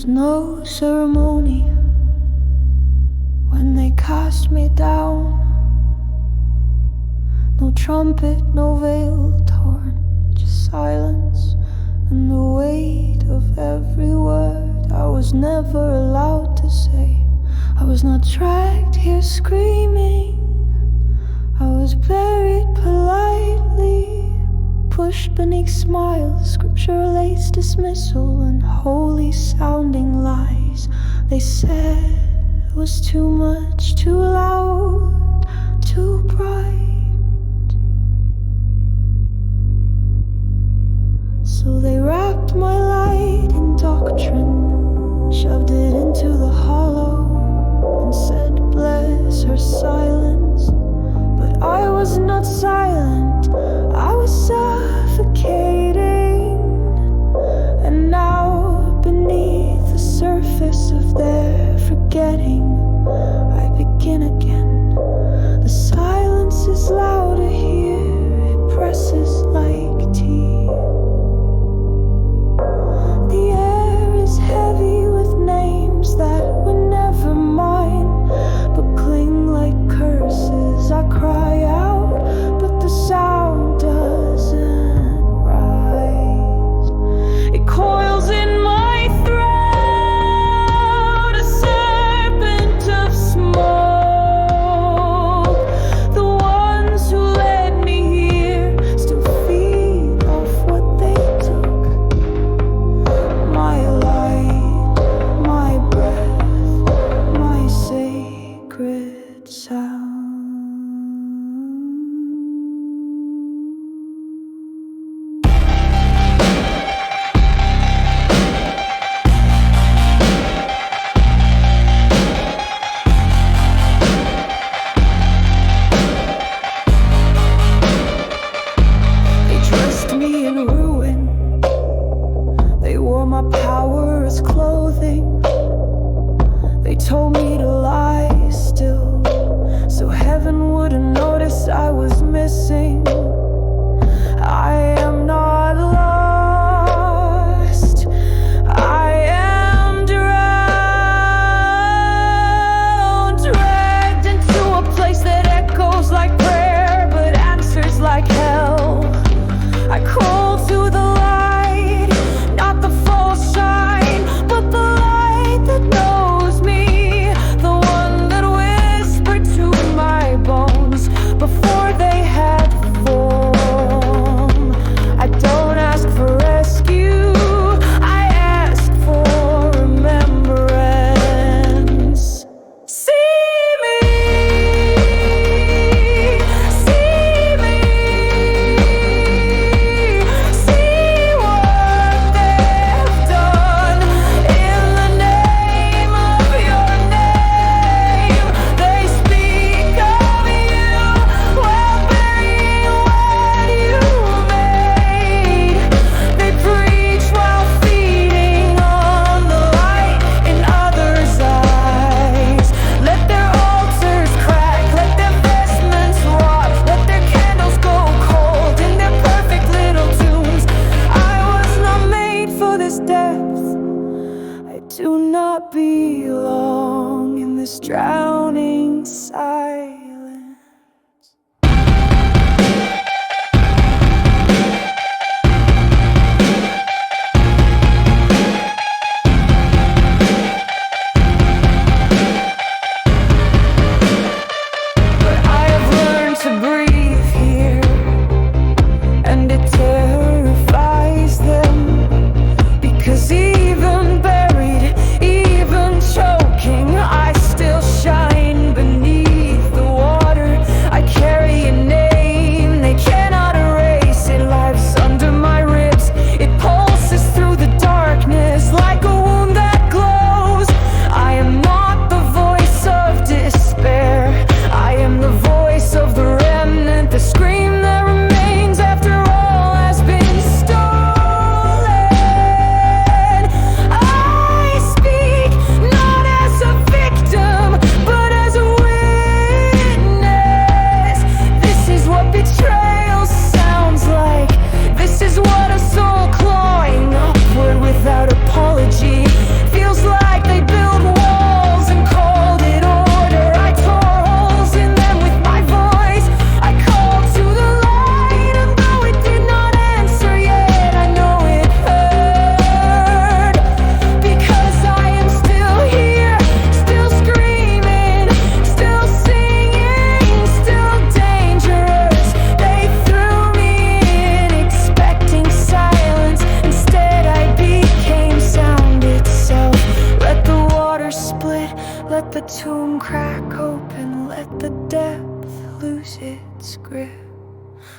was no ceremony when they cast me down. No trumpet, no veil torn, just silence and the weight of every word I was never allowed to say. I was not dragged here screaming, I was buried politely, pushed beneath smiles, scripture-laced dismissal, and holy-sounding lies. They said it was too much, too loud, too bright. So they wrapped my light in doctrine, shoved it into the hollow, and said, bless her silence. But I was not silent, I was suffocating. And now, beneath the surface of their forgetting, I begin again. The silence is louder here, it presses like tea. The air is heavy with names that were never mine, but cling like curses. I cry out, but the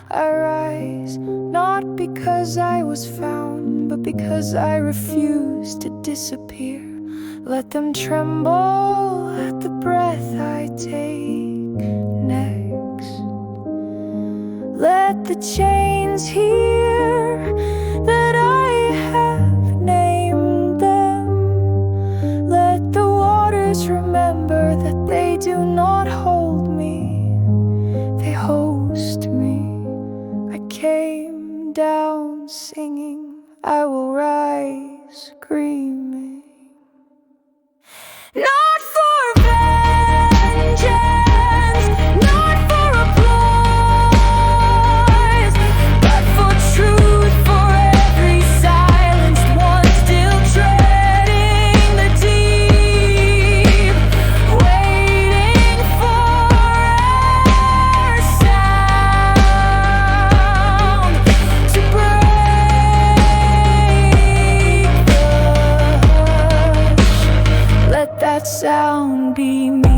I rise, not because I was found, but because I refuse to disappear. Let them tremble at the breath I take next. Let the chains hear that I have named them. Let the waters remember that they do not hold me, they host me. I came down singing, I will rise screaming. Not for vengeance, not for applause, but for truth, for every silenced one still treading the deep, waiting for our sound to break the hush. Let that sound be me.